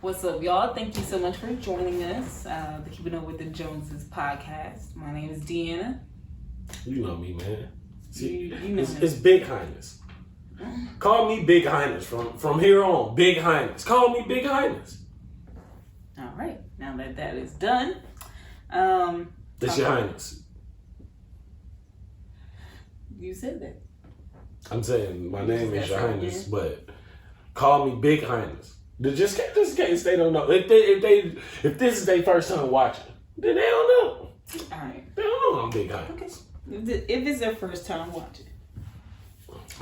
What's up, y'all? Thank you so much for joining us. The Keeping Up with the Joneses podcast. My name is Deanna. You know me, man. See, You know it's Big Highness. Call me Big Highness from here on. Big Highness. Call me Big Highness. All right. Now that is done, That's your Highness. You said that. I'm saying my name is your Highness, but call me Big Highness. Just in case they don't know. If this is their first time watching, then they don't know. All right. They don't know I'm Big Highness. Okay. If it's their first time watching.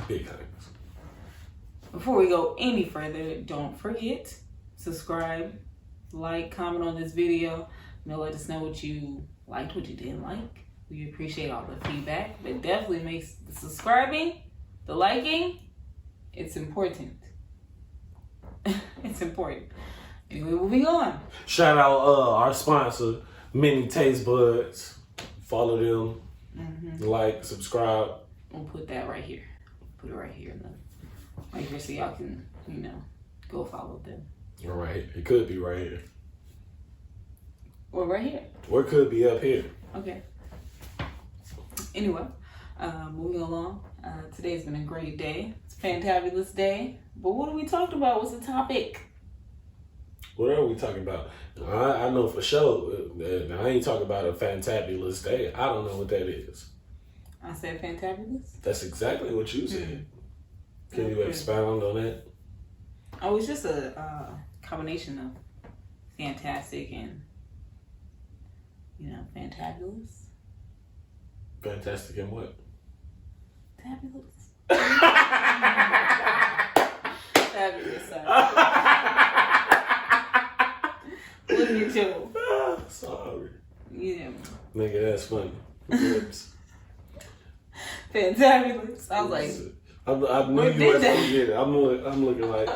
Big Highness. Before we go any further, don't forget, subscribe, like, comment on this video. Let us know what you liked, what you didn't like. We appreciate all the feedback, but definitely makes the subscribing, the liking, it's important. It's important. Anyway, moving on. Shout out our sponsor, Mini Taste Buds. Follow them. Like, subscribe. We'll put that right here. Put it right here so y'all can, go follow them. All right. It could be right here. Or right here. Or it could be up here. Okay. Anyway, moving along. Today's been a great day. It's a fantabulous day. But what are we talking about? What's the topic? What are we talking about? I know for sure. I ain't talking about a fantabulous day. I don't know what that is. I said fantabulous? That's exactly what you said. Can you expound on that? Oh, it's just a combination of fantastic and, fantabulous. Fantastic and what? Fabulous. Fabulous. Look at you. Sorry. Yeah. Nigga, that's funny. Lips. Fantabulous. I was like, I knew you wasn't gonna get it. I'm looking like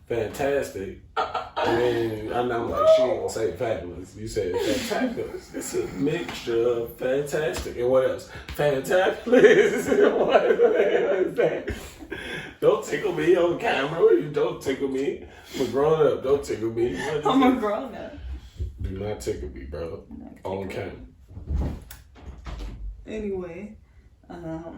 fantastic. And I'm like, she ain't gonna say fabulous. You said fantabulous. It's a mixture of fantastic. And what else? Fantabulous. What is that? Don't tickle me on camera. You don't tickle me. I'm a grown up. Don't tickle me. I'm a grown up. Do not tickle me, bro. On camera. Anyway, that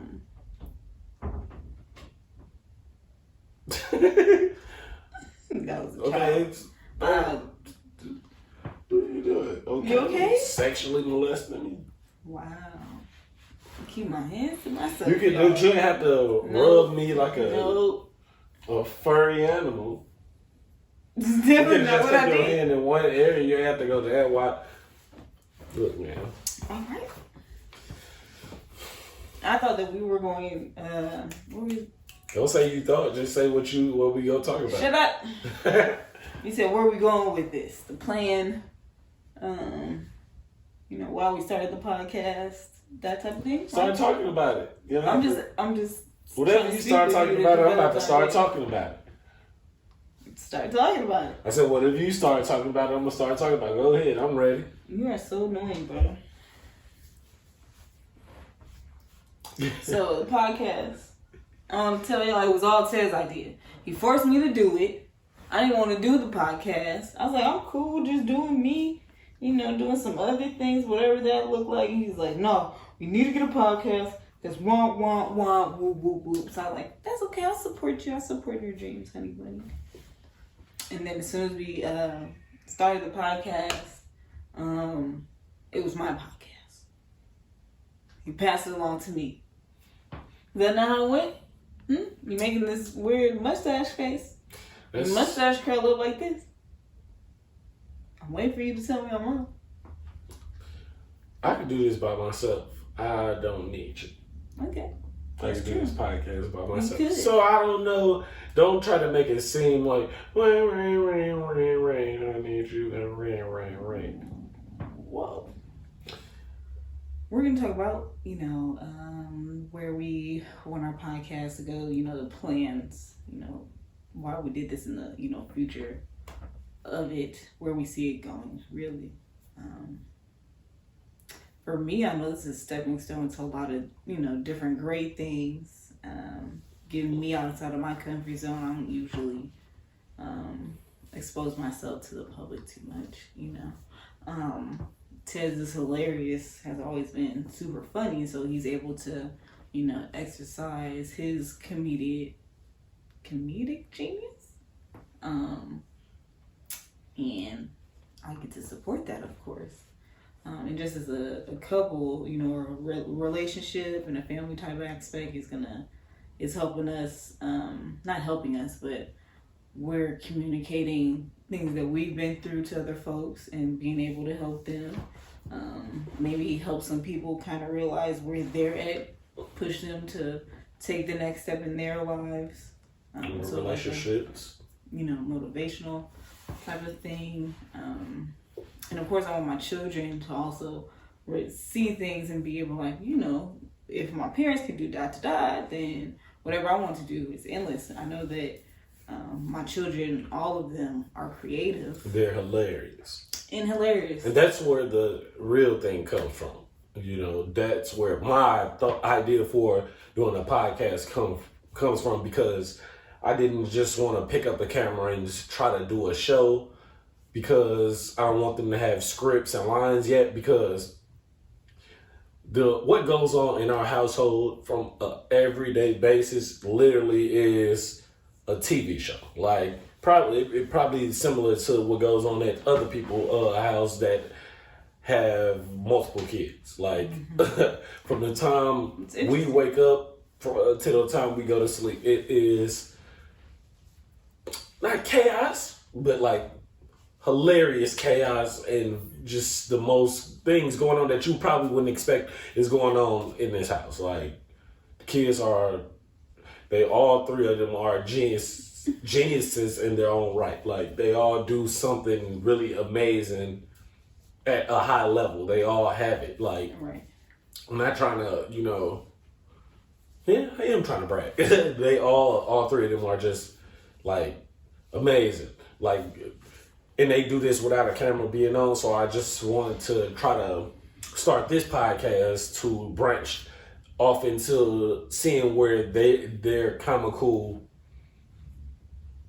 was a okay. What are you doing? Okay. You okay? Sexually molesting me? Wow. Keep my hands to myself. You didn't have to rub me like a furry animal. It's You definitely can not just what I take your did. hand in one area. You have to go to that one. Look, man. All right. I thought that we were going. Don't say you thought. Just say what we gonna talk about. Shut up. You said where are we going with this? The plan. Why we started the podcast, that type of thing. Start talking about it. You know, I'm just. Whatever you start talking about it, I'm about to start talking about it. Start talking about it. I said, whatever you start talking about it, I'm gonna start talking about it. Go ahead, I'm ready. You are so annoying, bro. So the podcast, I want to tell y'all it was all Tez's idea. He forced me to do it. I didn't want to do the podcast. I was like, I'm cool just doing me, doing some other things, whatever that looked like. And he's like, no, we need to get a podcast. That's womp, womp, womp, whoop, whoop, whoop. So I was like, that's okay. I'll support you. I'll support your dreams, honey bunny. And then as soon as we started the podcast, it was my podcast. He passed it along to me. Is that not how it went? You making this weird mustache face? Your mustache curl up like this? I'm waiting for you to tell me I'm wrong. I can do this by myself. I don't need you. Okay. I can do this podcast by myself. Good. So I don't know. Don't try to make it seem like rain, rain, rain, rain, rain. I need you to rain, rain, rain. Whoa. We're gonna talk about, where we want our podcast to go. The plans. Why we did this in the future of it, where we see it going. Really. For me, I know this is a stepping stone to a lot of, different great things. Getting me outside of my comfort zone. I don't usually expose myself to the public too much, Tez is hilarious, has always been super funny, so he's able to, exercise his comedic genius. And I get to support that, of course. And just as a couple, or a relationship and a family type aspect is helping us, not helping us, but we're communicating things that we've been through to other folks and being able to help them. Maybe help some people kind of realize where they're at, push them to take the next step in their lives. So relationships. Like motivational type of thing. And of course I want my children to also see things and be able to if my parents can do ... then whatever I want to do is endless. I know that my children, all of them, are creative. They're hilarious. And hilarious. And that's where the real thing comes from. That's where my idea for doing a podcast comes from, because I didn't just want to pick up a camera and just try to do a show because I don't want them to have scripts and lines yet, because what goes on in our household from an everyday basis literally is a TV show. Like it probably is similar to what goes on at other people's house that have multiple kids. Like from the time we wake up to the time we go to sleep, it is not chaos, but like hilarious chaos, and just the most things going on that you probably wouldn't expect is going on in this house. Like the kids all three of them are geniuses in their own right. Like they all do something really amazing at a high level. They all have it. Like, right. I'm not trying to, I am trying to brag. They all three of them are just like amazing. Like, and they do this without a camera being on. So I just wanted to try to start this podcast to branch off into seeing where their comical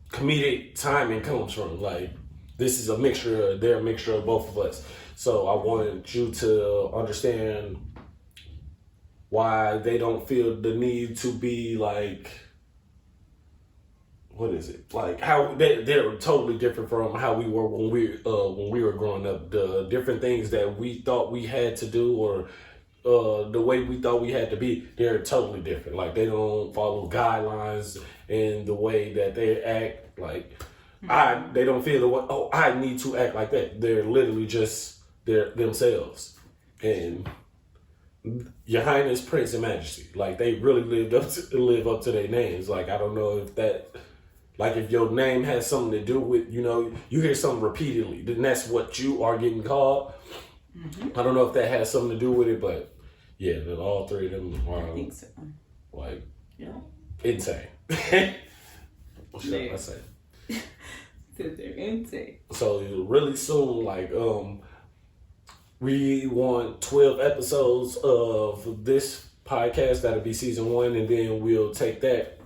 comedic timing comes from. Like, this is they're a mixture of both of us. So I wanted you to understand why they don't feel the need to be like, what is it? Like how they're totally different from how we were when we were growing up. The different things that we thought we had to do, or the way we thought we had to be, they're totally different. Like they don't follow guidelines in the way that they act. Like they don't feel the way, I need to act like that. They're literally just themselves. And Your Highness, Prince, and Majesty, like they really live up to their names. Like I don't know if that, like if your name has something to do with, you hear something repeatedly, then that's what you are getting called. I don't know if that has something to do with it, but yeah, all three of them are, I think so. Like, insane. What should I say? They're insane. So really soon, like, we want 12 episodes of this podcast. That'll be season 1, and then we'll take that.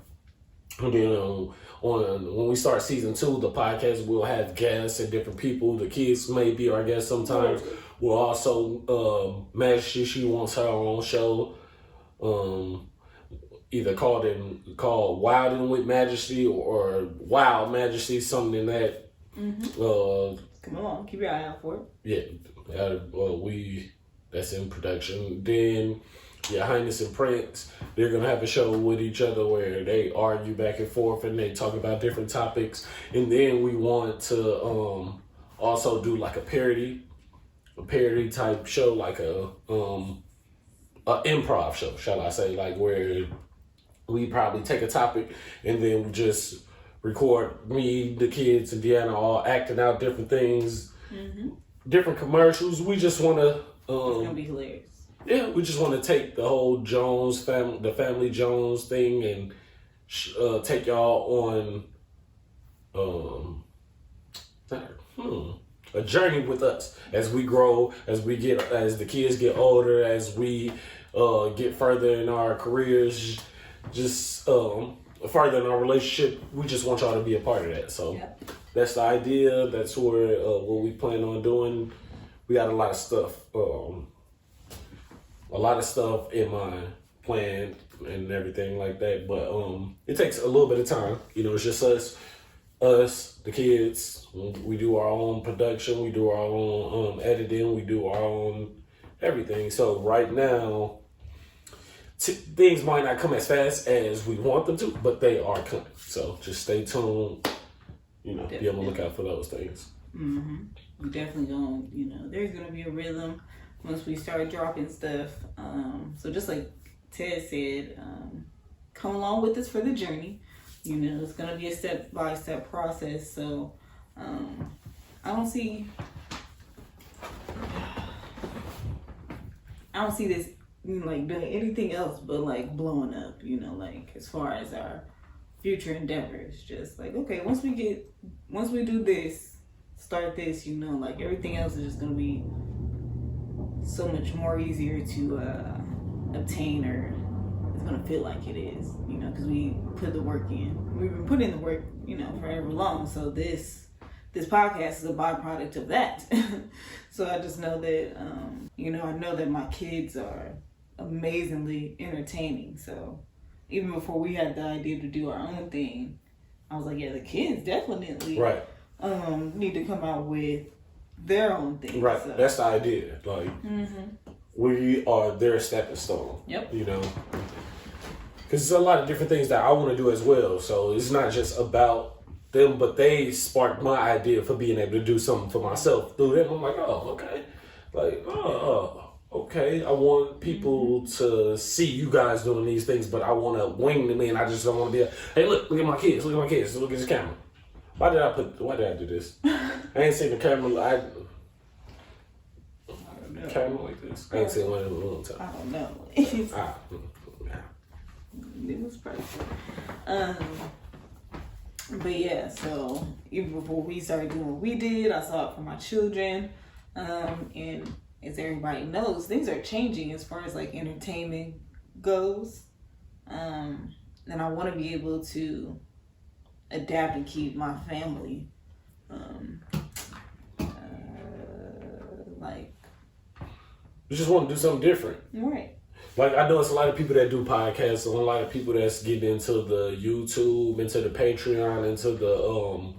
And then when we start season 2, the podcast will have guests and different people. The kids may be our guests sometimes. We'll also Majesty, she wants her own show. Either called Wilding with Majesty or Wild Majesty, something in that. Come on, keep your eye out for it. Yeah, that's in production. Then Your Highness and Prince, they're gonna have a show with each other where they argue back and forth and they talk about different topics. And then we want to also do like a parody type show, like a improv show, shall I say, like where we probably take a topic and then we just record me, the kids, and Deanna all acting out different things, different commercials. We just want to. It's gonna be hilarious. Yeah, we just want to take the whole Jones family, the family Jones thing, and take y'all on a journey with us as we grow, as the kids get older, as we get further in our careers, just further in our relationship. We just want y'all to be a part of that. So that's the idea. That's where what we plan on doing. We got a lot of stuff in mind, planned and everything like that. But it takes a little bit of time. You know, it's just us, the kids. We do our own production. We do our own editing. We do our own everything. So right now, things might not come as fast as we want them to, but they are coming. So just stay tuned. You know, be on the lookout for those things. Mm-hmm. We definitely gonna, you know, there's gonna be a rhythm once we start dropping stuff. So just like Ted said, come along with us for the journey. You know, it's gonna be a step-by-step process. So I don't see this, you know, like doing anything else but like blowing up. You know, like as far as our future endeavors, just like, okay, once we do this, start this, you know, like everything else is just gonna be so much more easier to obtain, or it's gonna feel like it is, you know, because we put the work in. We've been putting the work, you know, forever long. So this podcast is a byproduct of that. So I just know that, you know, I know that my kids are amazingly entertaining. So even before we had the idea to do our own thing, I was like, yeah, the kids definitely right. Need to come out with their own thing. Right, so. That's the idea. Like, we are their stepping stone. Yep. You know, because there's a lot of different things that I want to do as well. So it's not just about them, but they sparked my idea for being able to do something for myself through them. I'm like, oh, okay. Like, okay, I want people to see you guys doing these things, but I want to wing them in. I just don't want to be hey, look at my kids, look at this camera. Why did I do this? I ain't seen the camera. I don't know. Camera like this. I ain't seen one in a long time. I don't know. It was perfect. But yeah, so even before we started doing what we did, I saw it for my children. And as everybody knows, things are changing as far as like entertainment goes. And I want to be able to adapt and keep my family like. You just want to do something different. Right. Like, I know it's a lot of people that do podcasts, and a lot of people that's getting into the YouTube, into the Patreon, into the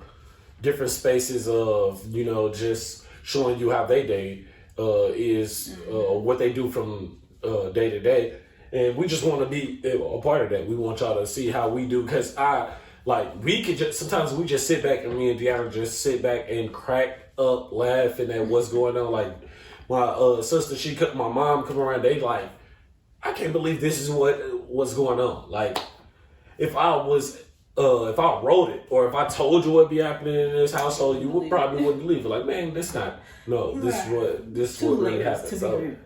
different spaces of, you know, just showing you how they day is, what they do from day to day. And we just want to be a part of that. We want y'all to see how we do, because sometimes we just sit back, and me and Deanna just sit back and crack up laughing at what's going on. Like, my sister, my mom come around, they like, I can't believe this is what's going on. Like, if I wrote it, or if I told you what'd be happening in this household, you probably wouldn't believe it. Like, man, this is what really happened. So,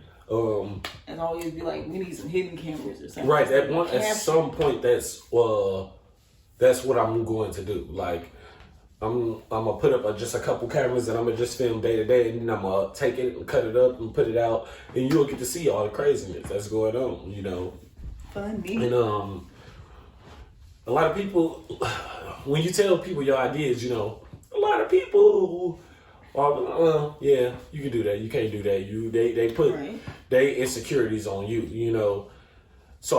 and always be like, we need some hidden cameras or something. Right. At some point, that's what I'm going to do. Like, I'm gonna put up just a couple cameras, and I'm gonna just film day to day, and then I'm gonna take it and cut it up and put it out, and you'll get to see all the craziness that's going on, you know. Funny. And a lot of people, when you tell people your ideas, you know, a lot of people are, yeah, you can do that, you can't do that. They put their insecurities on you, you know. So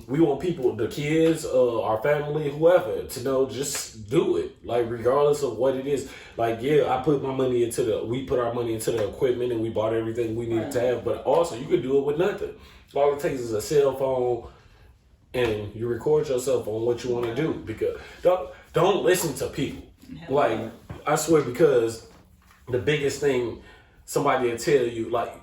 we want people, the kids, our family, whoever, to know, just do it. Like, regardless of what it is. Like, yeah, we put our money into the equipment, and we bought everything we needed to have. But also, you could do it with nothing. All it takes is a cell phone, and you record yourself on what you want to do. Because don't listen to people. Like, I swear, because the biggest thing somebody will tell you, like,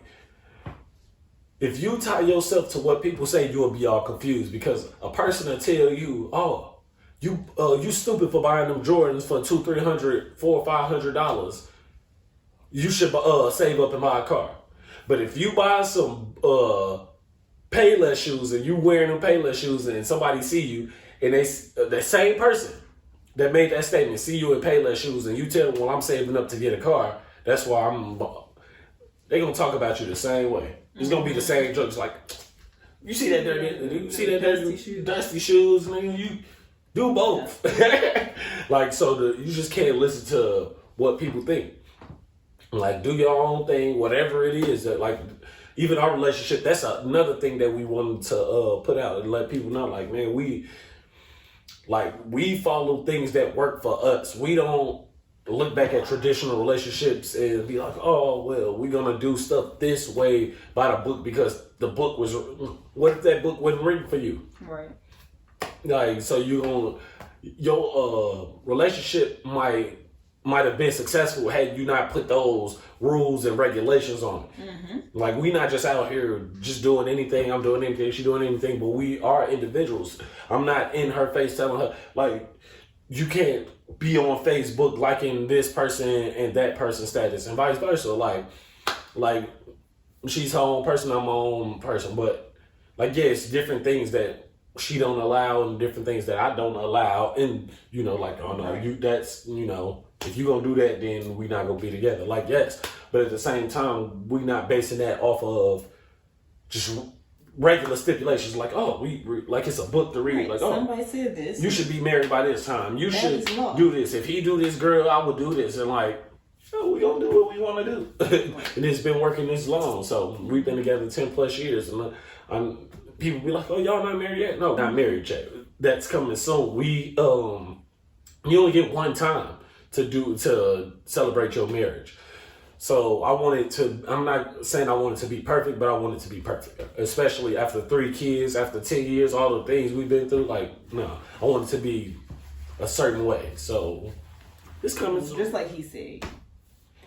if you tie yourself to what people say, you'll be all confused, because a person will tell you, "Oh, you stupid for buying them Jordans for $200, $300, $400, or $500. You should save up and buy a car." But if you buy some Payless shoes, and you wearing them Payless shoes, and somebody see you, and the same person that made that statement see you in Payless shoes, and you tell them, "Well, I'm saving up to get a car. That's why they're gonna talk about you the same way." It's gonna be the same jokes. Like, you see that dirty, dusty shoes, man. Do both. Like, you just can't listen to what people think. Like, do your own thing, whatever it is. That, like, even our relationship, that's another thing that we wanted to put out and let people know. Like, man, we follow things that work for us. We don't look back at traditional relationships and be like, oh, well, we're going to do stuff this way by the book because the book was, what if that book wasn't written for you? Right. Like, so your relationship might have been successful had you not put those rules and regulations on it. Mm-hmm. Like, we not just out here just doing anything. I'm doing anything. She's doing anything. But we are individuals. I'm not in her face telling her, like, you can't be on Facebook liking this person and that person's status and vice versa. Like she's her own person. I'm my own person. But, like, yeah, it's different things that she don't allow and different things that I don't allow. And, you know, like, oh, no, that's, you know, if you gonna do that, then we not gonna be together. Like, yes, but at the same time, we not basing that off of just regular stipulations. Like, oh, we like it's a book to read. Right. Like, oh, somebody said this. You should be married by this time. You should do this. If he do this, girl, I would do this. And like, oh, we gonna do what we want to do. And it's been working this long. So we've been together 10+ years, and people be like, oh, y'all not married yet? No, not married yet. That's coming soon. We you only get one time to celebrate your marriage. So I'm not saying I want it to be perfect, but I want it to be perfect. Especially after 3 kids, after 10 years, all the things we've been through. Like, no, I want it to be a certain way. So it's coming soon. Just like he said,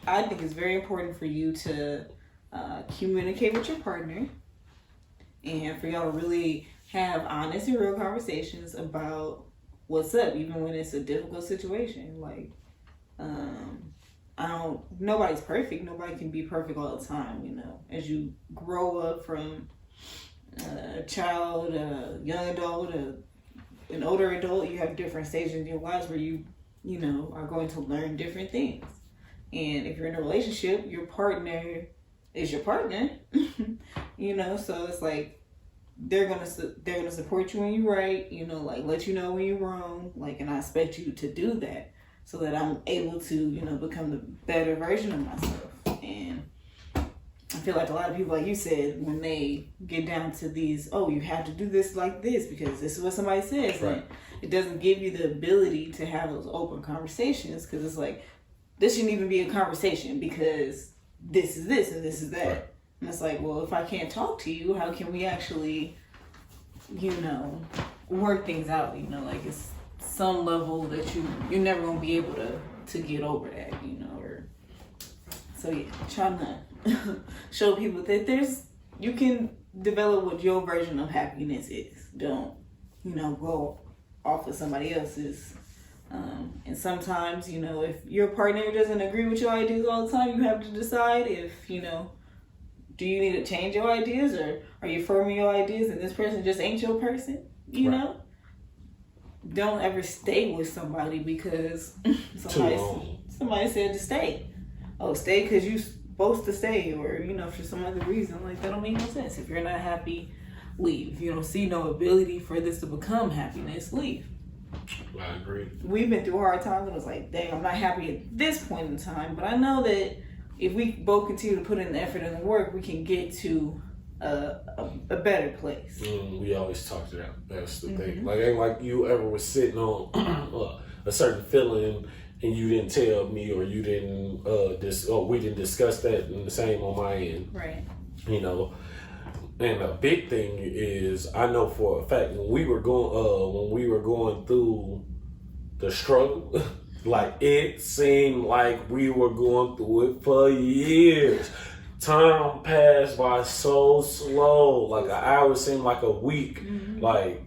I think it's very important for you to communicate with your partner and for y'all to really have honest and real conversations about what's up, even when it's a difficult situation. Like, nobody's perfect. Nobody can be perfect all the time, you know. As you grow up from a child, a young adult, an older adult, you have different stages in your lives where you know, are going to learn different things. And if you're in a relationship, your partner is your partner, you know, so it's like, they're gonna support you when you're right, you know, like, let you know when you're wrong, like, and I expect you to do that, so that I'm able to, you know, become the better version of myself. And I feel like a lot of people, like you said, when they get down to these, oh, you have to do this like this because this is what somebody says, right. And it doesn't give you the ability to have those open conversations, because it's like, this shouldn't even be a conversation because this is this and this is that. Right. And it's like, well, if I can't talk to you, how can we actually, you know, work things out? You know, like, it's some level that you're never gonna be able to get over that, you know. Or so yeah, trying to show people that you can develop what your version of happiness is. Don't, you know, go off of somebody else's. And sometimes, you know, if your partner doesn't agree with your ideas all the time, you have to decide if, you know, do you need to change your ideas, or are you firm in your ideas and this person just ain't your person, you know? Don't ever stay with somebody because somebody said to stay. Oh, stay because you're supposed to stay, or, you know, for some other reason. Like, that don't make no sense. If you're not happy, leave. If you don't see no ability for this to become happiness, leave. I agree. We've been through hard times and it's like, dang, I'm not happy at this point in time, but I know that if we both continue to put in the effort and the work, we can get to a better place. We always talk to that. That's the thing. Like, ain't like you ever was sitting on a certain feeling and you didn't tell me, or you didn't we didn't discuss that, and the same on my end. Right. You know. And a big thing is, I know for a fact, when we were going through the struggle, like, it seemed like we were going through it for years. Time passed by so slow. Like, an hour seemed like a week. Mm-hmm. Like,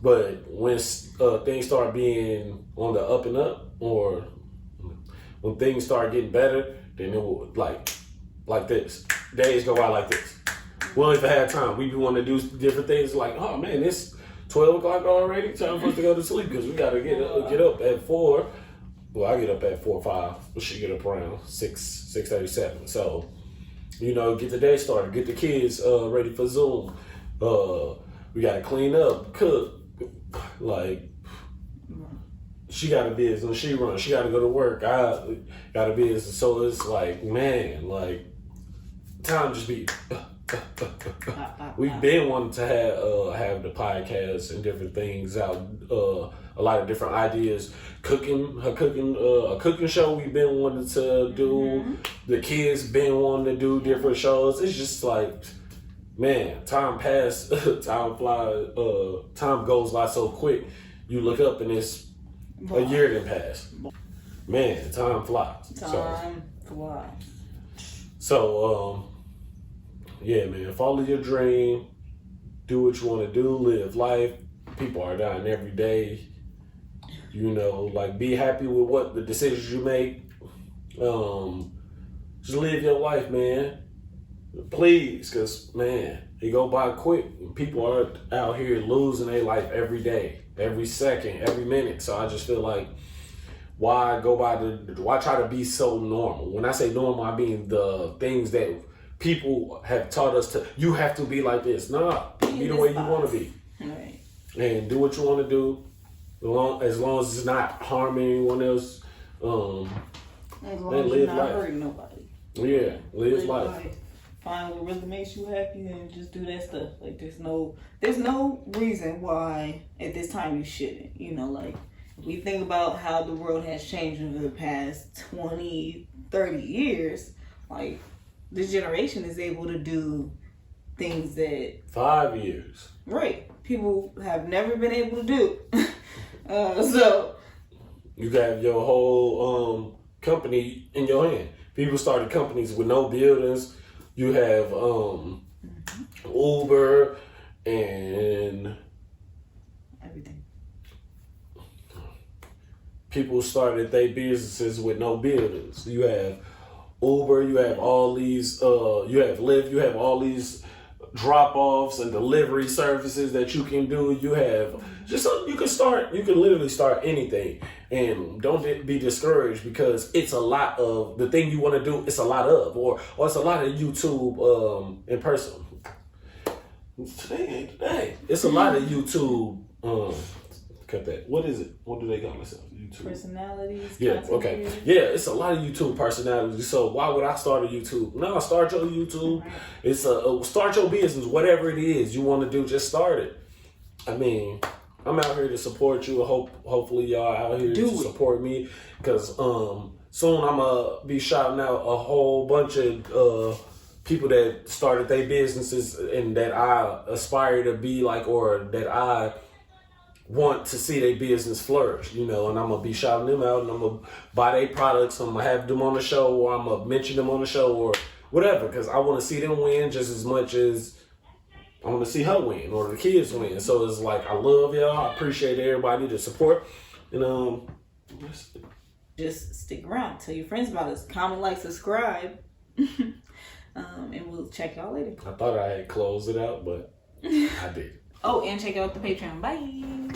but when things start being on the up and up, or when things start getting better, then it will, like this. Days go by like this. We don't even have time. We want to do different things. Like, oh man, it's 12 o'clock already. Time for us to go to sleep because we got to get up at 4. Well, I get up at 4 or 5. We should get up around 6:37. So, you know, get the day started. Get the kids ready for Zoom. We got to clean up, cook. Like, she got a business, she runs, she got to go to work, I got a business. So it's like, man, like, time just be... We've been wanting to have the podcast and different things out, a lot of different ideas. A cooking show we've been wanting to do. The kids been wanting to do different shows. It's just like, man, time flies. Time goes by so quick. You look up and it's a year that passed. Man, time flies. Time flies. So, yeah, man, follow your dream, do what you want to do, live life. People are dying every day. You know, like, be happy with what the decisions you make. Just live your life, man. Please, because, man, it go by quick. People are out here losing their life every day, every second, every minute. So I just feel like, why try to be so normal? When I say normal, I mean the things that people have taught us to, you have to be like this. Nah, be the way you want to be. Right. And do what you want to do, as long as it's not harming anyone else. As long as you're not hurting nobody. Yeah, live life. Find what really makes you happy and just do that stuff. Like, there's no reason why at this time you shouldn't. You know, like, we think about how the world has changed over the past 20, 30 years. Like, this generation is able to do things that 5 years. Right. People have never been able to do. So you got your whole company in your hand. People started companies with no buildings. You have Uber and everything. People started their businesses with no buildings. You have Uber, you have all these, you have Lyft, you have all these drop-offs and delivery services that you can do. You have you can literally start anything. And don't be discouraged, because it's a lot of the thing you want to do. It's a lot of, or it's a lot of YouTube in person. Today. It's a lot of YouTube. Cut that. What is it? What do they call themselves? YouTube personalities. Yeah. Okay. Yeah. It's a lot of YouTube personalities. So why would I start a YouTube? No, start your YouTube. Right. It's start your business. Whatever it is you want to do, just start it. I mean, I'm out here to support you. Hopefully y'all out here to support me, because soon I'm gonna be shouting out a whole bunch of people that started their businesses and that I aspire to be like, or that I want to see their business flourish, you know, and I'm gonna be shouting them out, and I'm gonna buy their products, I'm gonna have them on the show, or I'm gonna mention them on the show, or whatever, because I want to see them win just as much as I want to see her win or the kids win. So it's like, I love y'all. I appreciate everybody, the support, and just stick around. Tell your friends about us. Comment, like, subscribe, and we'll check y'all later. I thought I had closed it out, but I did. Oh, and check out the Patreon. Bye.